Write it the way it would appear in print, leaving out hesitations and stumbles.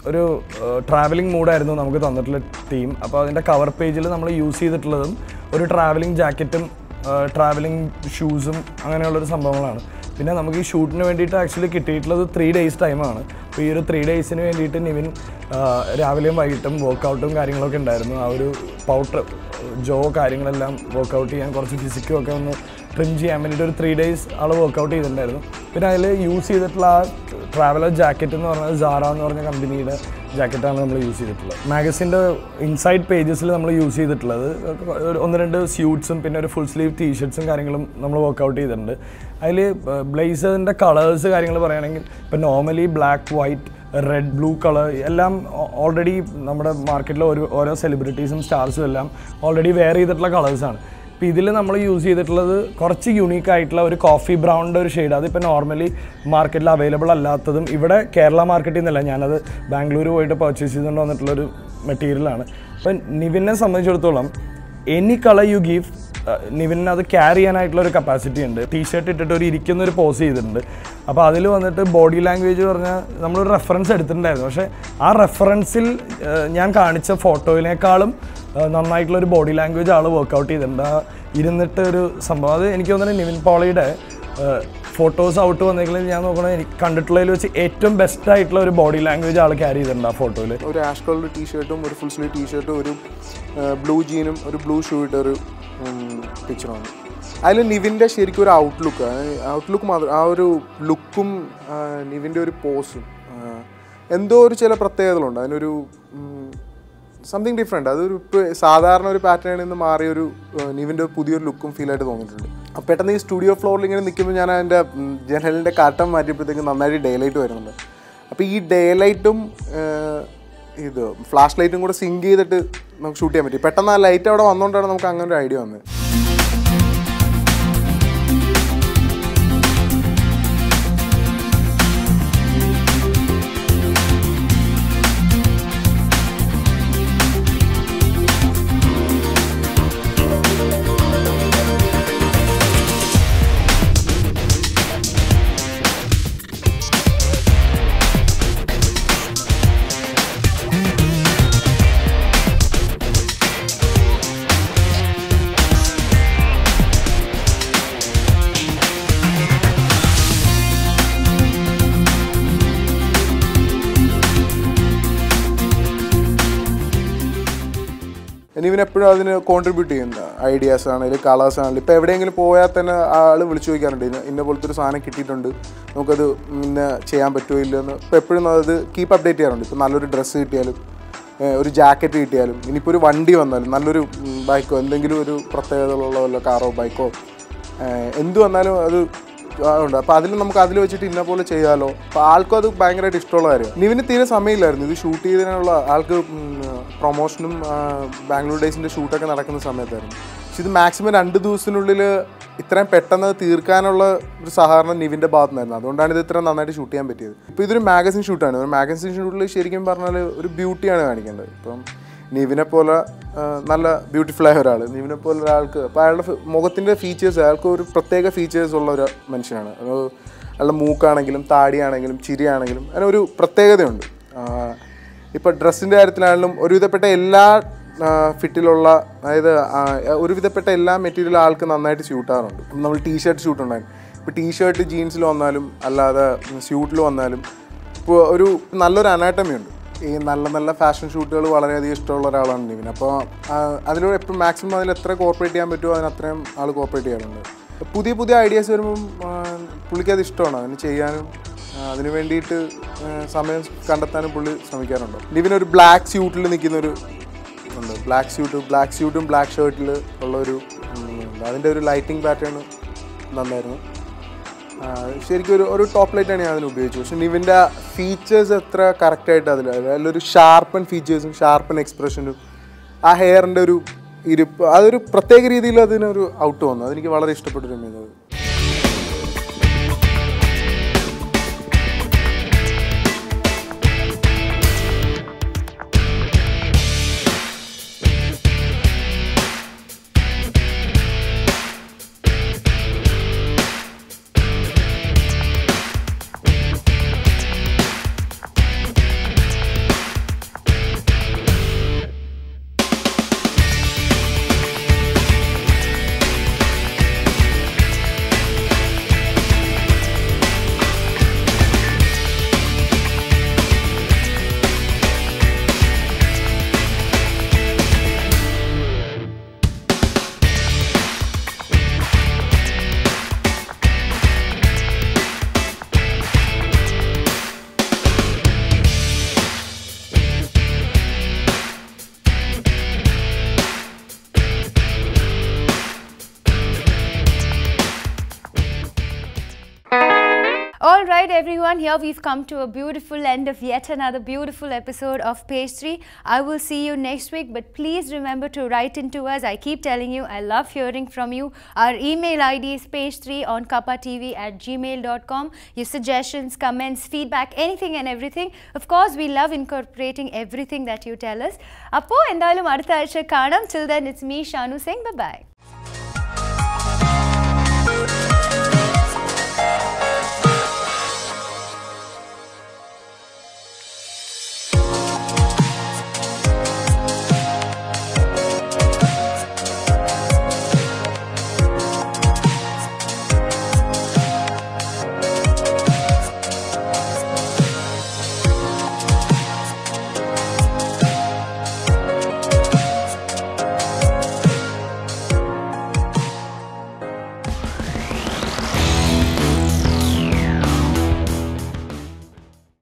ഒരു ട്രാവലിംഗ് മൂഡായിരുന്നു നമുക്ക് തന്നിട്ടുള്ള ടീം. അപ്പോൾ അതിൻ്റെ കവർ പേജിൽ നമ്മൾ യൂസ് ചെയ്തിട്ടുള്ളതും ഒരു ട്രാവലിംഗ് ജാക്കറ്റും ട്രാവലിംഗ് ഷൂസും അങ്ങനെയുള്ളൊരു സംഭവങ്ങളാണ്. പിന്നെ നമുക്ക് ഈ ഷൂട്ടിന് വേണ്ടിയിട്ട് ആക്ച്വലി കിട്ടിയിട്ടുള്ളത് 3 days ടൈമാണ്. അപ്പോൾ ഈ ഒരു 3 daysന് വേണ്ടിയിട്ട് നിവിൻ രാവിലെയും വൈകിട്ടും വർക്കൗട്ടും കാര്യങ്ങളൊക്കെ ഉണ്ടായിരുന്നു. ആ ഒരു പൗഡർ ജോ കാര്യങ്ങളെല്ലാം വർക്കൗട്ട് ചെയ്യാൻ കുറച്ച് ഫിസിക്കും ഒക്കെ ഒന്ന് ട്രിം ചെയ്യാൻ വേണ്ടിയിട്ട് ഒരു 3 days ആൾ വർക്കൗട്ട് ചെയ്തിട്ടുണ്ടായിരുന്നു. പിന്നെ അതിൽ യൂസ് ചെയ്തിട്ടുള്ള ആ ട്രാവലർ ജാക്കറ്റ് എന്ന് പറഞ്ഞാൽ സാറ എന്ന് പറഞ്ഞ കമ്പനിയുടെ ജാക്കറ്റാണ് നമ്മൾ യൂസ് ചെയ്തിട്ടുള്ളത്. മാഗസിൻ്റെ ഇൻസൈഡ് പേജസിൽ നമ്മൾ യൂസ് ചെയ്തിട്ടുള്ളത് 1-2 സ്യൂട്ട്സും പിന്നെ ഒരു ഫുൾ സ്ലീവ് ടീഷർട്ട്സും കാര്യങ്ങളും നമ്മൾ വർക്കൗട്ട് ചെയ്തിട്ടുണ്ട്. അതിൽ ബ്ലേസറിൻ്റെ കളേഴ്സ് കാര്യങ്ങൾ പറയുകയാണെങ്കിൽ ഇപ്പോൾ normally black, white, red, blue colour എല്ലാം ഓൾറെഡി നമ്മുടെ മാർക്കറ്റിൽ ഓരോ സെലിബ്രിറ്റീസും സ്റ്റാർസും എല്ലാം ഓൾറെഡി വെയർ ചെയ്തിട്ടുള്ള കളേഴ്സാണ്. ഇപ്പോൾ ഇതിൽ നമ്മൾ യൂസ് ചെയ്തിട്ടുള്ളത് കുറച്ച് യുണീക്ക് ആയിട്ടുള്ള ഒരു കോഫി ബ്രൗണിൻ്റെ ഒരു ഷെയ്ഡ്. അതിപ്പോൾ നോർമലി മാർക്കറ്റിൽ അവൈലബിൾ അല്ലാത്തതും ഇവിടെ കേരള മാർക്കറ്റിൽ നിന്നല്ല, ഞാനത് ബാംഗ്ലൂർ പോയിട്ട് പർച്ചേസ് ചെയ്തുകൊണ്ട് വന്നിട്ടുള്ളൊരു മെറ്റീരിയലാണ്. അപ്പം നിവിനെ സംബന്ധിച്ചിടത്തോളം എനി കളർ യു ഗീവ് നിവിന് അത് ക്യാരി ചെയ്യാനായിട്ടുള്ളൊരു കപ്പാസിറ്റി ഉണ്ട്. ടീഷർട്ട് ഇട്ടിട്ട് ഒരു ഇരിക്കുന്നൊരു പോസ് ചെയ്തിട്ടുണ്ട്. അപ്പോൾ അതിൽ വന്നിട്ട് ബോഡി ലാംഗ്വേജ് പറഞ്ഞാൽ നമ്മളൊരു റെഫറൻസ് എടുത്തിട്ടുണ്ടായിരുന്നു. പക്ഷേ ആ റെഫറൻസിൽ ഞാൻ കാണിച്ച ഫോട്ടോയിനേക്കാളും നന്നായിട്ടുള്ളൊരു ബോഡി ലാംഗ്വേജ് ആൾ വർക്കൗട്ട് ചെയ്തിട്ടുണ്ട്. ഇരുന്നിട്ട് ഒരു സംഭവം അത് എനിക്ക് തോന്നുന്നത് നിവിൻ പോളിയുടെ ഫോട്ടോസ് ഔട്ട് വന്നേക്കുന്നത് ഞാൻ നോക്കണത് എനിക്ക് കണ്ടിട്ടുള്ളതിൽ വെച്ച് ഏറ്റവും ബെസ്റ്റ് ആയിട്ടുള്ള ഒരു ബോഡി ലാംഗ്വേജ് ആൾ ക്യാരി ചെയ്തിട്ടുണ്ട് ആ ഫോട്ടോയിൽ. ഒരു ആഷ് കളർ ടീഷർട്ടും ഒരു ഫുൾ സ്ലീവ് ടീഷർട്ടും ഒരു ബ്ലൂ ജീനും ഒരു ബ്ലൂ ഷൂ ഇട്ടൊരു പിക്ചറാണ്. അതിൽ നിവിൻ്റെ ശരിക്കും ഒരു ഔട്ട്ലുക്ക് മാത്രം ആ ഒരു ലുക്കും നിവിൻ്റെ ഒരു പോസും എന്തോ ഒരു ചില പ്രത്യേകതകളുണ്ട്. അതിനൊരു സംതിങ് ഡിഫറെൻറ്റ്. അതൊരു സാധാരണ ഒരു പാറ്റേണിൽ നിന്ന് മാറിയൊരു നിവിൻ്റെ പുതിയൊരു ലുക്കും ഫീലായിട്ട് തോന്നിയിട്ടുണ്ട്. അപ്പോൾ പെട്ടെന്ന് ഈ സ്റ്റുഡിയോ ഫ്ലോറിൽ ഇങ്ങനെ നിൽക്കുമ്പോൾ ഞാൻ അതിൻ്റെ ജനലിൻ്റെ കാട്ടം മാറ്റിയപ്പോഴത്തേക്കും നന്നായിട്ട് ഡേ ലൈറ്റ് വരുന്നുണ്ട്. അപ്പോൾ ഈ ഡേ ലൈറ്റും ഇത് ഫ്ലാഷ് ലൈറ്റും കൂടെ സിങ്ക് ചെയ്തിട്ട് നമുക്ക് ഷൂട്ട് ചെയ്യാൻ പറ്റി. പെട്ടെന്ന് ആ ലൈറ്റ് അവിടെ വന്നുകൊണ്ടാണ് നമുക്ക് അങ്ങനെ ഒരു ഐഡിയ വന്നത്. നിവിനെപ്പോഴും അതിന് കോൺട്രിബ്യൂട്ട് ചെയ്യുന്നുണ്ട്. ഐഡിയാസ് ആണെങ്കിലും കളേഴ്സ് ആണെങ്കിലും. ഇപ്പോൾ എവിടെയെങ്കിലും പോയാൽ തന്നെ ആൾ വിളിച്ചു ചോദിക്കാറുണ്ട്, ഇന്ന പോലത്തെ ഒരു സാധനം കിട്ടിയിട്ടുണ്ട്, നമുക്കത് ഇന്ന ചെയ്യാൻ പറ്റുമോ ഇല്ലെന്ന്. ഇപ്പോൾ എപ്പോഴും അത് കീപ്പ് അപ്ഡേറ്റ് ചെയ്യാറുണ്ട്. ഇപ്പോൾ നല്ലൊരു ഡ്രസ്സ് കിട്ടിയാലും ഒരു ജാക്കറ്റ് കിട്ടിയാലും ഇനിയിപ്പോൾ ഒരു വണ്ടി വന്നാലും നല്ലൊരു ബൈക്കോ എന്തെങ്കിലും ഒരു പ്രത്യേകതകളുള്ള വല്ല കാറോ ബൈക്കോ എന്ത് വന്നാലും അത് ഉണ്ട്. അപ്പോൾ അതിൽ വെച്ചിട്ട് ഇന്ന പോലെ ചെയ്യാമല്ലോ. അപ്പോൾ ആൾക്കും അത് ഭയങ്കരമായിട്ട് ഇഷ്ടമുള്ള കാര്യമാണ്. നിവിന് തീരെ സമയമില്ലായിരുന്നു ഇത് ഷൂട്ട് ചെയ്തതിനുള്ള. ആൾക്ക് പ്രൊമോഷനും ബാംഗ്ലൂർ ഡേയ്സിൻ്റെ ഷൂട്ടൊക്കെ നടക്കുന്ന സമയത്തായിരുന്നു. പക്ഷെ ഇത് മാക്സിമം 2 ദിവസത്തിനുള്ളിൽ ഇത്രയും പെട്ടെന്ന് തീർക്കാനുള്ള ഒരു സഹകരണം നിവിൻ്റെ ഭാഗത്തു നിന്നായിരുന്നു. അതുകൊണ്ടാണ് ഇത് ഇത്ര നന്നായിട്ട് ഷൂട്ട് ചെയ്യാൻ പറ്റിയത്. ഇപ്പോൾ ഇതൊരു മാഗസിൻ ഷൂട്ടാണ്. ഒരു മാഗസിൻ ഷൂട്ടിൽ ശരിക്കും പറഞ്ഞാൽ ഒരു ബ്യൂട്ടിയാണ് കാണിക്കേണ്ടത്. ഇപ്പം നിവിനെ പോലെ നല്ല ബ്യൂട്ടിഫുൾ ആയ ഒരാൾ, നിവിനെ പോലെ ഒരാൾക്ക് അപ്പോൾ അയാളുടെ മുഖത്തിൻ്റെ ഫീച്ചേഴ്സ്, അയാൾക്ക് ഒരു പ്രത്യേക ഫീച്ചേഴ്സ് ഉള്ള ഒരു മനുഷ്യനാണ്. അയാളുടെ മൂക്കാണെങ്കിലും താടിയാണെങ്കിലും ചിരിയാണെങ്കിലും അങ്ങനെ ഒരു പ്രത്യേകതയുണ്ട്. ഇപ്പോൾ ഡ്രസ്സിൻ്റെ കാര്യത്തിലാണെങ്കിലും ഒരുവിധപ്പെട്ട എല്ലാ ഫിറ്റിലുള്ള, അതായത് ഒരുവിധപ്പെട്ട എല്ലാ മെറ്റീരിയലും ആൾക്ക് നന്നായിട്ട് സ്യൂട്ടാറുണ്ട്. നമ്മൾ ടീഷർട്ട് ഷൂട്ട് ഉണ്ടായിരുന്നു. ഇപ്പോൾ ടീഷർട്ട് ജീൻസിൽ വന്നാലും അല്ലാതെ സ്യൂട്ടിൽ വന്നാലും ഇപ്പോൾ ഒരു നല്ലൊരു അനാട്ടമി ഉണ്ട്. ഈ നല്ല ഫാഷൻ ഷൂട്ടുകൾ വളരെയധികം ഇഷ്ടമുള്ള ഒരാളാണ് നിവിൻ. അപ്പോൾ അതിലൂടെ എപ്പോഴും മാക്സിമം അതിൽ എത്ര കോർപ്പറേറ്റ് ചെയ്യാൻ പറ്റുമോ അതിനത്രയും ആൾ കോർപ്പറേറ്റ് ചെയ്യാറുണ്ട്. പുതിയ ഐഡിയാസ് വരുമ്പം പുള്ളിക്ക് അത് ഇഷ്ടമാണ്. അതിന് ചെയ്യാനും അതിന് വേണ്ടിയിട്ട് സമയം കണ്ടെത്താനും പുള്ളി ശ്രമിക്കാറുണ്ട്. നിവിനൊരു ബ്ലാക്ക് സ്യൂട്ടിൽ നിൽക്കുന്നൊരു ഉണ്ട്. ബ്ലാക്ക് സ്യൂട്ടും ബ്ലാക്ക് ഷർട്ടിൽ ഉള്ളൊരു അതിൻ്റെ ഒരു ലൈറ്റിംഗ് പാറ്റേൺ നന്നായിരുന്നു. ശരിക്കും ഒരു ടോപ്പ് ലൈറ്റാണ് ഞാൻ അതിന് ഉപയോഗിച്ചത്. പക്ഷെ നിവിൻ്റെ ഫീച്ചേഴ്സ് എത്ര കറക്റ്റായിട്ട് അതിലൊരു ഷാർപ്പൻ ഫീച്ചേഴ്സും ഷാർപ്പൻ എക്സ്പ്രഷനും ആ ഹെയറിൻ്റെ ഒരു ഇരിപ്പ് അതൊരു പ്രത്യേക രീതിയിൽ അതിനൊരു ഔട്ട് വന്നു. അതെനിക്ക് വളരെ ഇഷ്ടപ്പെട്ടൊരു മീനത്. right, everyone, here we've come to a beautiful end of yet another beautiful episode of Page 3. I will see you next week, but please remember to write into us. I keep telling you, I love hearing from you. Our email ID is page3onkappatv@gmail.com. Your suggestions, comments, feedback, anything and everything. Of course, we love incorporating everything that you tell us. Appo endalum adutha aazhcha kaanam. Till then, it's me, Shanu, saying bye-bye.